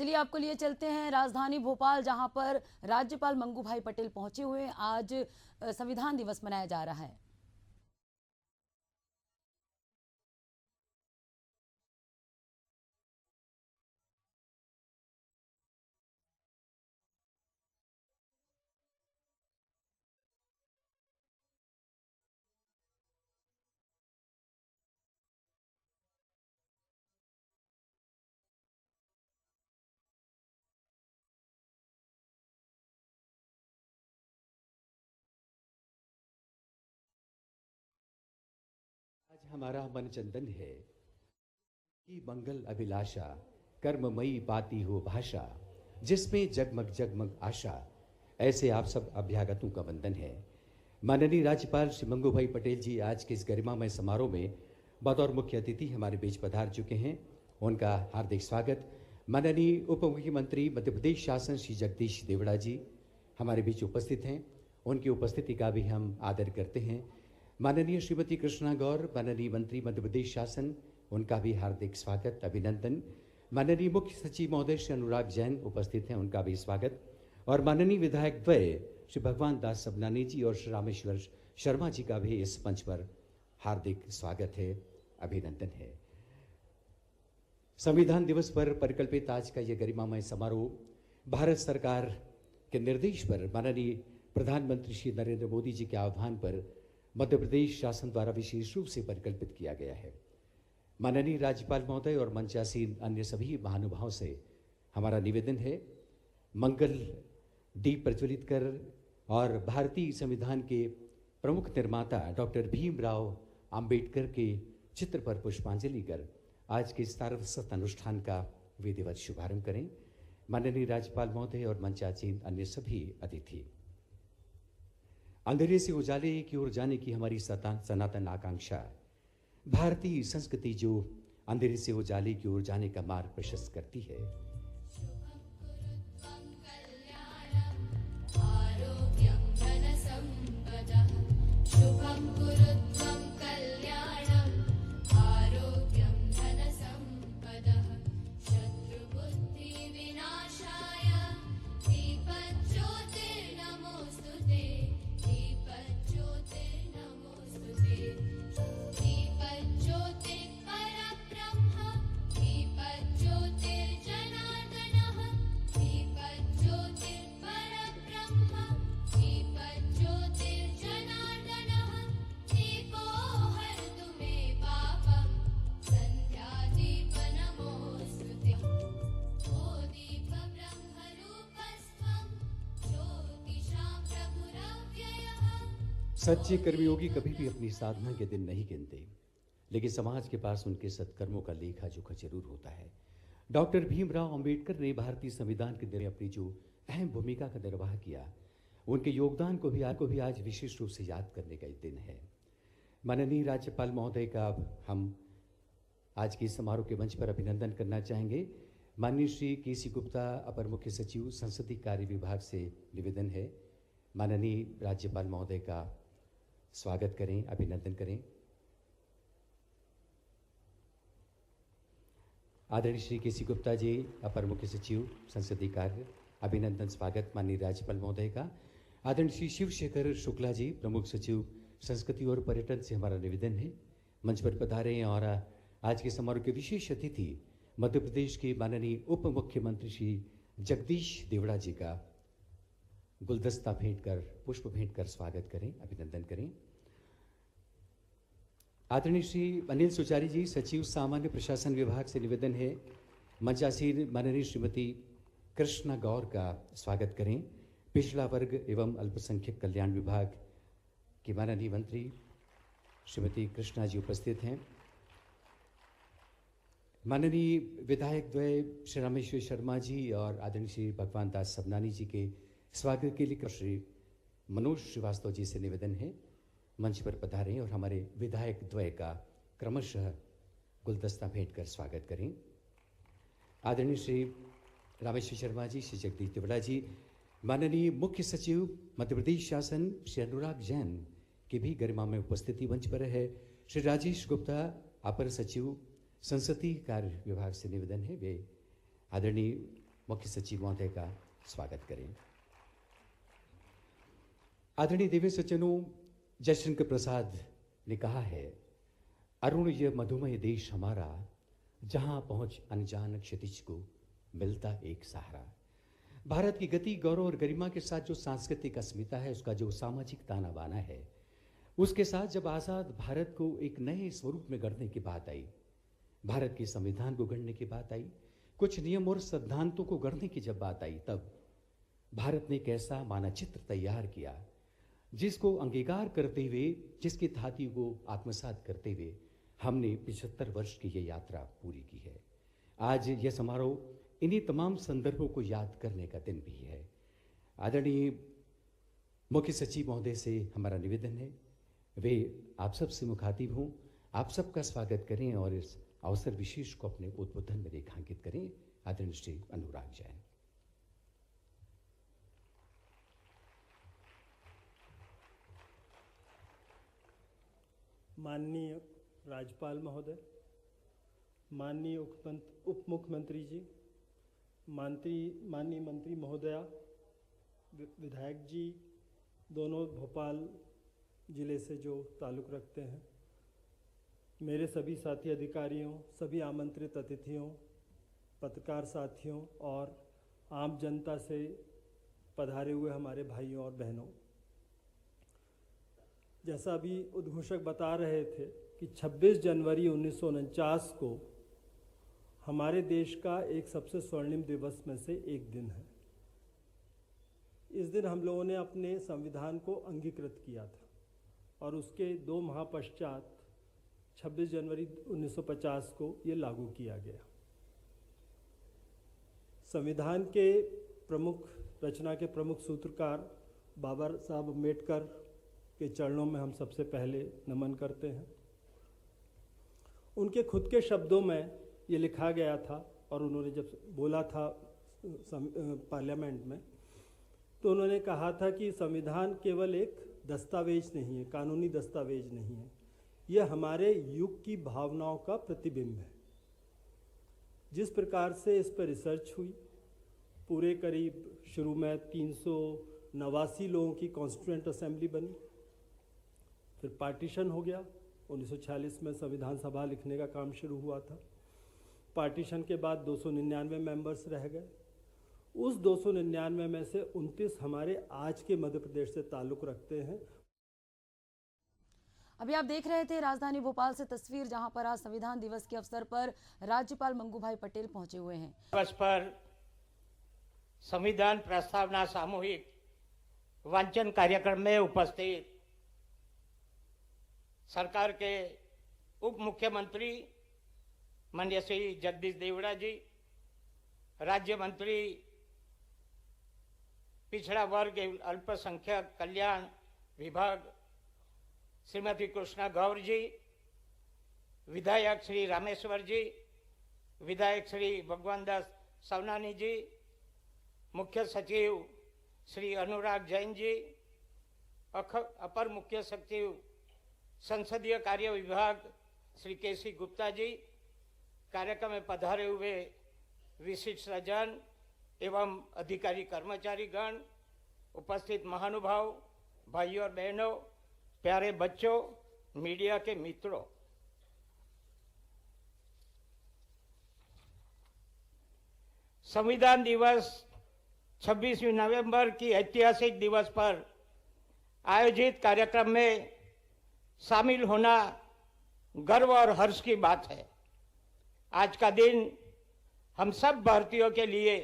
चलिए आपको लिए चलते हैं राजधानी भोपाल, जहां पर राज्यपाल मंगू भाई पटेल पहुंचे हुए हैं। आज संविधान दिवस मनाया जा रहा है। आज हमारा मन चंदन है कि मंगल अभिलाषा कर्ममयी बाती हो भाषा, जिसमें जगमग जगमग आशा। ऐसे आप सब अभ्यागतों का वंदन है। माननीय राज्यपाल श्री मंगू भाई पटेल जी आज के इस गरिमामय समारोह में बतौर मुख्य अतिथि हमारे बीच पधार चुके हैं। उनका हार्दिक स्वागत। माननीय उप मुख्यमंत्री मध्य प्रदेश शासन श्री जगदीश देवड़ा जी हमारे बीच उपस्थित हैं। उनकी उपस्थिति का भी हम आदर करते हैं। माननीय श्रीमती कृष्णा गौर, माननीय मंत्री मध्य प्रदेश शासन, उनका भी हार्दिक स्वागत, अभिनंदन। माननीय मुख्य सचिव महोदय श्री अनुराग जैन उपस्थित हैं, उनका भी स्वागत। और माननीय विधायक द्वय श्री भगवान दास सबनानी जी और श्री रामेश्वर शर्मा जी का भी इस मंच पर हार्दिक स्वागत है, अभिनंदन है। संविधान दिवस पर परिकल्पित आज का यह गरिमामय समारोह भारत सरकार के निर्देश पर माननीय प्रधानमंत्री श्री नरेंद्र मोदी जी के आह्वान पर मध्य प्रदेश शासन द्वारा विशेष रूप से परिकल्पित किया गया है। माननीय राज्यपाल महोदय और मंचासीन अन्य सभी महानुभावों से हमारा निवेदन है, मंगल दीप प्रज्वलित कर और भारतीय संविधान के प्रमुख निर्माता डॉक्टर भीमराव अंबेडकर के चित्र पर पुष्पांजलि कर आज के सारस्वत अनुष्ठान का विधिवत शुभारंभ करें। माननीय राज्यपाल महोदय और मंचासीन अन्य सभी अतिथि, अंधेरे से उजाले की ओर जाने की हमारी सनातन आकांक्षा, भारतीय संस्कृति जो अंधेरे से उजाले की ओर जाने का मार्ग प्रशस्त करती है। सच्चे कर्मयोगी कभी भी अपनी साधना के दिन नहीं गिनते, लेकिन समाज के पास उनके सत्कर्मों का लेखा जोखा जरूर होता है। डॉक्टर भीमराव अंबेडकर ने भारतीय संविधान के निर्माण अपनी जो अहम भूमिका का निर्वाह किया, उनके योगदान को भी आज विशेष रूप से याद करने का दिन है। माननीय राज्यपाल महोदय का हम आज के समारोह के मंच पर अभिनंदन करना चाहेंगे। माननीय श्री केसी गुप्ता, अपर मुख्य सचिव संसदीय कार्य विभाग से निवेदन है, माननीय राज्यपाल महोदय का स्वागत करें, अभिनंदन करें। आदरणीय श्री केसी गुप्ता जी, अपर मुख्य सचिव संसदीय कार्य, अभिनंदन स्वागत माननीय राज्यपाल महोदय का। आदरणीय श्री शिवशेखर शुक्ला जी, प्रमुख सचिव संस्कृति और पर्यटन से हमारा निवेदन है, मंच पर पधारे हैं। और आज के समारोह के विशेष अतिथि मध्य प्रदेश के माननीय उप मुख्यमंत्री श्री जगदीश देवड़ा जी का गुलदस्ता भेंट कर, पुष्प भेंट कर स्वागत करें, अभिनंदन करें। आदरणीय श्री अनिल सुचारी जी, सचिव सामान्य प्रशासन विभाग से निवेदन है, मंचासीन माननीय श्रीमती कृष्णा गौर का स्वागत करें। पिछड़ा वर्ग एवं अल्पसंख्यक कल्याण विभाग की माननीय मंत्री श्रीमती कृष्णा जी उपस्थित हैं। माननीय विधायक द्वय श्री रामेश्वर शर्मा जी और आदरणीय श्री भगवान दास सबनानी जी के स्वागत के लिए श्री मनोज श्रीवास्तव जी से निवेदन है, मंच पर पधारें और हमारे विधायक द्वय का क्रमशः गुलदस्ता भेंट कर स्वागत करें। आदरणीय श्री रामेश्वर शर्मा जी, श्री जगदीश देवड़ा जी, माननीय मुख्य सचिव मध्य प्रदेश शासन श्री अनुराग जैन की भी गरिमा में उपस्थिति मंच पर है। श्री राजेश गुप्ता, अपर सचिव संसदीय कार्य विभाग से निवेदन है, वे आदरणीय मुख्य सचिव महोदय का स्वागत करें। आदरणीय देवी सज्जनों, जयशंकर प्रसाद ने कहा है, अरुण यह मधुमय देश हमारा, जहां पहुंच अनजान क्षितिज को मिलता एक सहारा। भारत की गति, गौरव और गरिमा के साथ जो सांस्कृतिक अस्मिता है, उसका जो सामाजिक ताना बाना है, उसके साथ जब आज़ाद भारत को एक नए स्वरूप में गढ़ने की बात आई, भारत के संविधान को गढ़ने की बात आई, कुछ नियम और सिद्धांतों को गढ़ने की जब बात आई, तब भारत ने एक ऐसा मानचित्र तैयार किया जिसको अंगीकार करते हुए, जिसकी थाती को आत्मसात करते हुए हमने 75 वर्ष की ये यात्रा पूरी की है। आज यह समारोह इन्हीं तमाम संदर्भों को याद करने का दिन भी है। आदरणीय मुख्य सचिव महोदय से हमारा निवेदन है, वे आप सब से मुखातिब हों, आप सबका स्वागत करें और इस अवसर विशेष को अपने उद्बोधन में रेखांकित करें। आदरणीय श्री अनुराग जैन। माननीय राज्यपाल महोदय, माननीय उप मुख्यमंत्री जी, माननीय मंत्री महोदया, विधायक जी, दोनों भोपाल ज़िले से जो ताल्लुक़ रखते हैं, मेरे सभी साथी अधिकारियों, सभी आमंत्रित अतिथियों, पत्रकार साथियों और आम जनता से पधारे हुए हमारे भाइयों और बहनों, जैसा अभी उद्घोषक बता रहे थे कि 26 जनवरी 1949 को हमारे देश का एक सबसे स्वर्णिम दिवस में से एक दिन है। इस दिन हम लोगों ने अपने संविधान को अंगीकृत किया था और उसके 2 माह पश्चात 26 जनवरी 1950 को ये लागू किया गया। संविधान के प्रमुख रचना के प्रमुख सूत्रकार बाबा साहब अम्बेडकर के चरणों में हम सबसे पहले नमन करते हैं। उनके खुद के शब्दों में ये लिखा गया था और उन्होंने जब बोला था पार्लियामेंट में, तो उन्होंने कहा था कि संविधान केवल एक दस्तावेज नहीं है, कानूनी दस्तावेज नहीं है, यह हमारे युग की भावनाओं का प्रतिबिंब है। जिस प्रकार से इस पर रिसर्च हुई, पूरे करीब शुरू में 389 लोगों की कॉन्स्टिट्यूएंट असेंबली बनी, फिर पार्टीशन हो गया। 1946 में संविधान सभा लिखने का काम शुरू हुआ था। पार्टीशन के बाद 299 मेंबर्स रह गए। उस 299 में से 29 हमारे आज के मध्य प्रदेश से ताल्लुक़ रखते हैं। अभी आप देख रहे थे राजधानी भोपाल से तस्वीर, जहां पर आज संविधान दिवस के अवसर पर राज्यपाल मंगूभाई पटेल पहुंचे हुए हैं। दिवस पर संविधान प्रस्तावना सामूहिक वांचन कार्यक्रम में उपस्थित सरकार के उप मुख्यमंत्री माननीय श्री जगदीश देवड़ा जी, राज्य मंत्री पिछड़ा वर्ग एवं अल्पसंख्यक कल्याण विभाग श्रीमती कृष्णा गौर जी, विधायक श्री रामेश्वर जी, विधायक श्री भगवान दास सवनानी जी, मुख्य सचिव श्री अनुराग जैन जी, अपर मुख्य सचिव संसदीय कार्य विभाग श्री केसी गुप्ता जी, कार्यक्रम में पधारे हुए विशिष्ट सज्जन एवं अधिकारी कर्मचारी गण, उपस्थित महानुभाव, भाइयों और बहनों, प्यारे बच्चों, मीडिया के मित्रों, संविधान दिवस 26 नवंबर की ऐतिहासिक दिवस पर आयोजित कार्यक्रम में शामिल होना गर्व और हर्ष की बात है। आज का दिन हम सब भारतीयों के लिए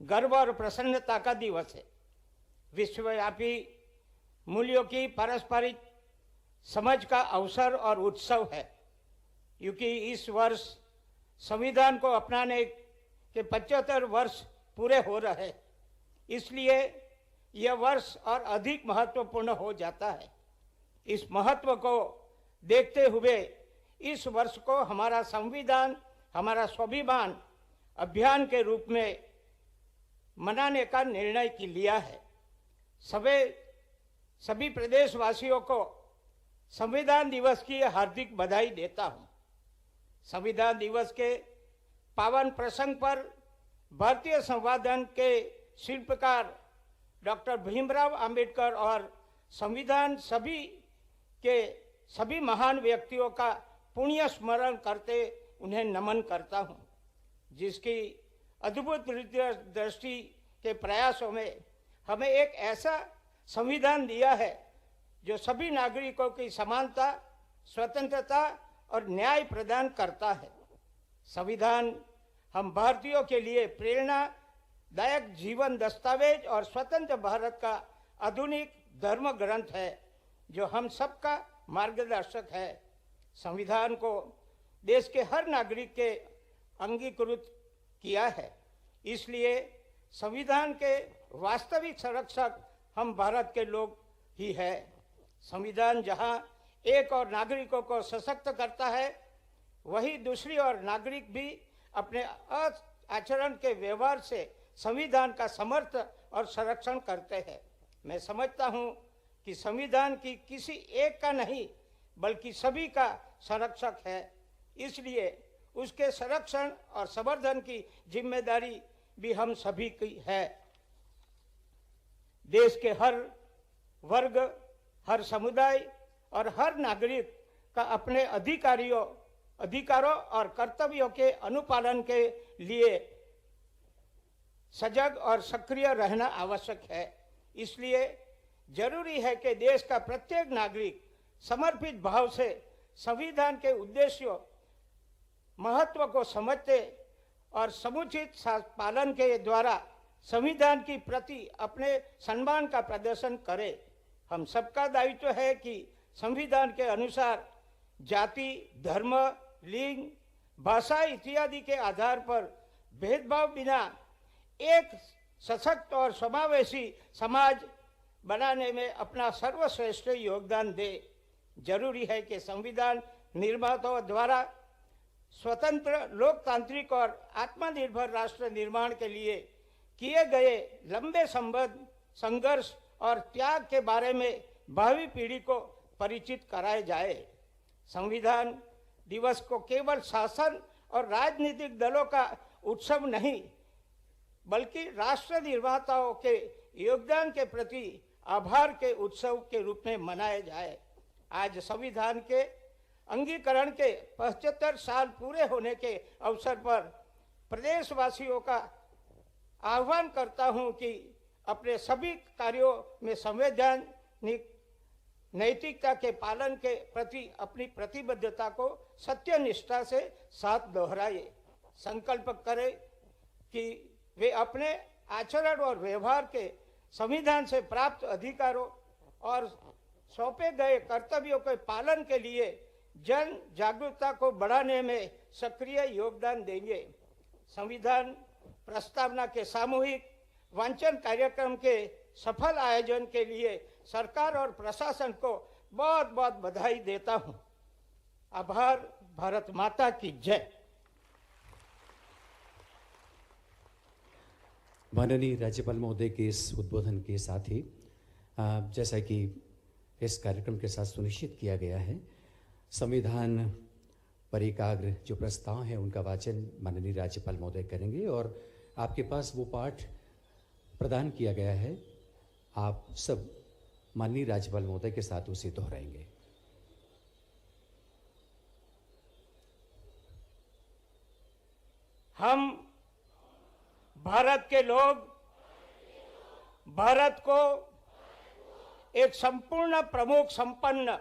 गर्व और प्रसन्नता का दिवस है। विश्वव्यापी मूल्यों की पारस्परिक समझ का अवसर और उत्सव है, क्योंकि इस वर्ष संविधान को अपनाने के 75 वर्ष पूरे हो रहे हैं। इसलिए यह वर्ष और अधिक महत्वपूर्ण हो जाता है। इस महत्व को देखते हुए इस वर्ष को हमारा संविधान, हमारा स्वाभिमान अभियान के रूप में मनाने का निर्णय लिया है। सभी प्रदेशवासियों को संविधान दिवस की हार्दिक बधाई देता हूं। संविधान दिवस के पावन प्रसंग पर भारतीय संविधान के शिल्पकार डॉक्टर भीमराव अंबेडकर और संविधान सभी महान व्यक्तियों का पुण्य स्मरण करते उन्हें नमन करता हूं, जिसकी अद्भुत दृष्टि के प्रयासों में हमें एक ऐसा संविधान दिया है जो सभी नागरिकों की समानता, स्वतंत्रता और न्याय प्रदान करता है। संविधान हम भारतीयों के लिए प्रेरणादायक जीवन दस्तावेज और स्वतंत्र भारत का आधुनिक धर्म ग्रंथ है जो हम सबका मार्गदर्शक है। संविधान को देश के हर नागरिक के अंगीकृत किया है, इसलिए संविधान के वास्तविक संरक्षक हम भारत के लोग ही है। संविधान जहां एक और नागरिकों को सशक्त करता है, वही दूसरी ओर नागरिक भी अपने आचरण के व्यवहार से संविधान का समर्थन और संरक्षण करते हैं। मैं समझता हूं कि संविधान की किसी एक का नहीं बल्कि सभी का संरक्षक है, इसलिए उसके संरक्षण और संवर्धन की जिम्मेदारी भी हम सभी की है। देश के हर वर्ग, हर समुदाय और हर नागरिक का अपने अधिकारों और कर्तव्यों के अनुपालन के लिए सजग और सक्रिय रहना आवश्यक है। इसलिए जरूरी है कि देश का प्रत्येक नागरिक समर्पित भाव से संविधान के उद्देश्यों, महत्व को समझते और समुचित पालन के द्वारा संविधान की प्रति अपने सम्मान का प्रदर्शन करे। हम सबका दायित्व है कि संविधान के अनुसार जाति, धर्म, लिंग, भाषा इत्यादि के आधार पर भेदभाव बिना एक सशक्त और समावेशी समाज बनाने में अपना सर्वश्रेष्ठ योगदान दे। जरूरी है कि संविधान निर्माताओं द्वारा स्वतंत्र, लोकतांत्रिक और आत्मनिर्भर राष्ट्र निर्माण के लिए किए गए लंबे संघर्ष और त्याग के बारे में भावी पीढ़ी को परिचित कराया जाए। संविधान दिवस को केवल शासन और राजनीतिक दलों का उत्सव नहीं बल्कि राष्ट्र निर्माताओं के योगदान के प्रति आभार के उत्सव के रूप में मनाया जाए। आज संविधान के अंगीकरण के 75 साल पूरे होने के अवसर पर प्रदेशवासियों का आह्वान करता हूं कि अपने सभी कार्यों में संवैधानिक नैतिकता के पालन के प्रति अपनी प्रतिबद्धता को सत्यनिष्ठा से साथ दोहराए। संकल्प करें कि वे अपने आचरण और व्यवहार के संविधान से प्राप्त अधिकारों और सौंपे गए कर्तव्यों के पालन के लिए जन जागरूकता को बढ़ाने में सक्रिय योगदान देंगे। संविधान प्रस्तावना के सामूहिक वांचन कार्यक्रम के सफल आयोजन के लिए सरकार और प्रशासन को बहुत बहुत बधाई देता हूं। आभार। भारत माता की जय। माननीय राज्यपाल महोदय के इस उद्बोधन के साथ ही जैसा कि इस कार्यक्रम के साथ सुनिश्चित किया गया है, संविधान पर एकाग्र जो प्रस्ताव है उनका वाचन माननीय राज्यपाल महोदय करेंगे और आपके पास वो पाठ प्रदान किया गया है, आप सब माननीय राज्यपाल महोदय के साथ उसे दोहराएंगे। हम भारत के लोग भारत को एक संपूर्ण, प्रमुख, संपन्न,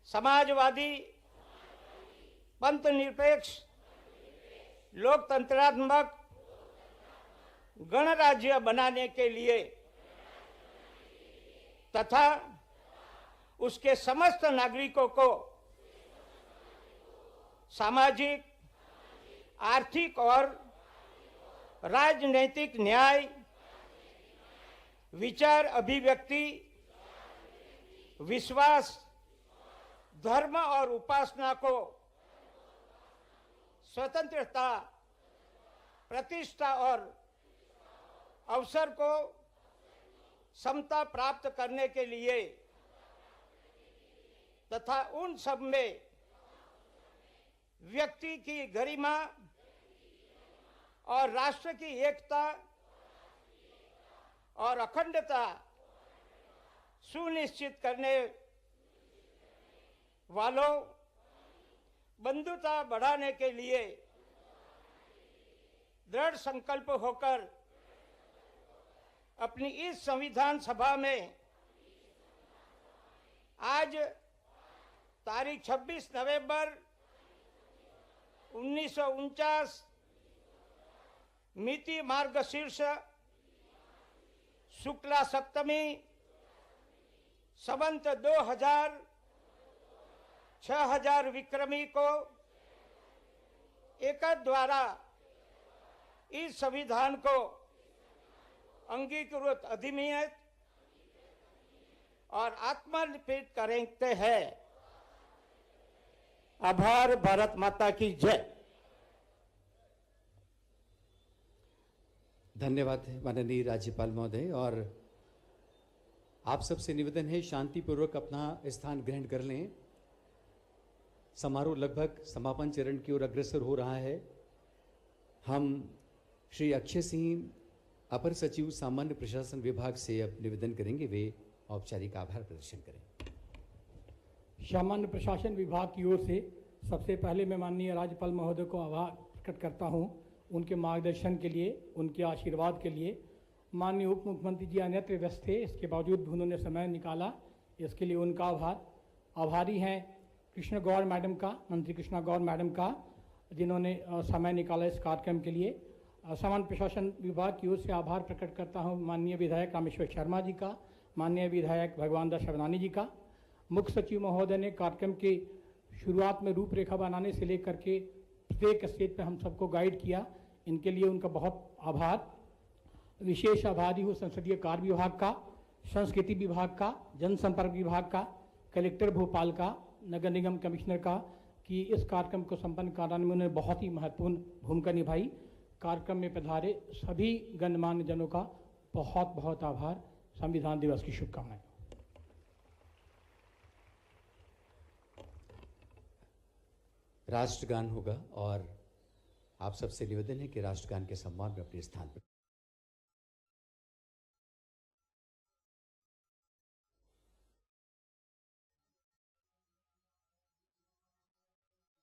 समाजवादी, पंथ निरपेक्ष, लोकतंत्रात्मक गणराज्य बनाने के लिए तथा उसके समस्त नागरिकों को सामाजिक, आर्थिक और राजनैतिक न्याय, विचार अभिव्यक्ति, विश्वास, धर्म और उपासना को स्वतंत्रता, प्रतिष्ठा और अवसर को समता प्राप्त करने के लिए तथा उन सब में व्यक्ति की गरिमा, और राष्ट्र की एकता और अखंडता सुनिश्चित करने वालों, बंधुता बढ़ाने के लिए दृढ़ संकल्प होकर अपनी इस संविधान सभा में आज तारीख 26 नवंबर 1949 मिति मार्गशीर्ष शुक्ला सप्तमी संवत 6000 विक्रमी को एकत्र द्वारा इस संविधान को अंगीकृत अधिनियम और आत्मनिर्भर करते हैं। आभार। भारत माता की जय। धन्यवाद माननीय राज्यपाल महोदय। और आप सबसे निवेदन है शांतिपूर्वक अपना स्थान ग्रहण कर लें। समारोह लगभग समापन चरण की ओर अग्रसर हो रहा है। हम श्री अक्षय सिंह अपर सचिव सामान्य प्रशासन विभाग से अब निवेदन करेंगे वे औपचारिक आभार प्रदर्शन करें। सामान्य प्रशासन विभाग की ओर से सबसे पहले मैं माननीय राज्यपाल महोदय को आभार प्रकट करता हूं, उनके मार्गदर्शन के लिए, उनके आशीर्वाद के लिए। माननीय उप मुख्यमंत्री जी अन्यत्र व्यस्त थे, इसके बावजूद भी उन्होंने समय निकाला, इसके लिए उनका आभारी हैं कृष्ण गौर मैडम का, मंत्री कृष्णा गौर मैडम का, जिन्होंने समय निकाला इस कार्यक्रम के लिए। सामान्य प्रशासन विभाग की ओर से आभार प्रकट करता हूं माननीय विधायक रामेश्वर शर्मा जी का, माननीय विधायक भगवान दास शबनानी जी का। मुख्य सचिव महोदय ने कार्यक्रम के शुरुआत में रूपरेखा बनाने से लेकर के प्रत्येक स्टेज पर हम सबको गाइड किया, इनके लिए उनका बहुत आभार। विशेष आभारी हूँ संसदीय कार्य विभाग का, संस्कृति विभाग का, जनसंपर्क विभाग का, कलेक्टर भोपाल का, नगर निगम कमिश्नर का, कि इस कार्यक्रम को संपन्न कराने में उन्होंने बहुत ही महत्वपूर्ण भूमिका निभाई। कार्यक्रम में पधारे सभी गणमान्य जनों का बहुत बहुत आभार। संविधान दिवस की शुभकामनाएं। राष्ट्रगान होगा और आप सबसे निवेदन है कि राष्ट्रगान के सम्मान में अपने स्थान पर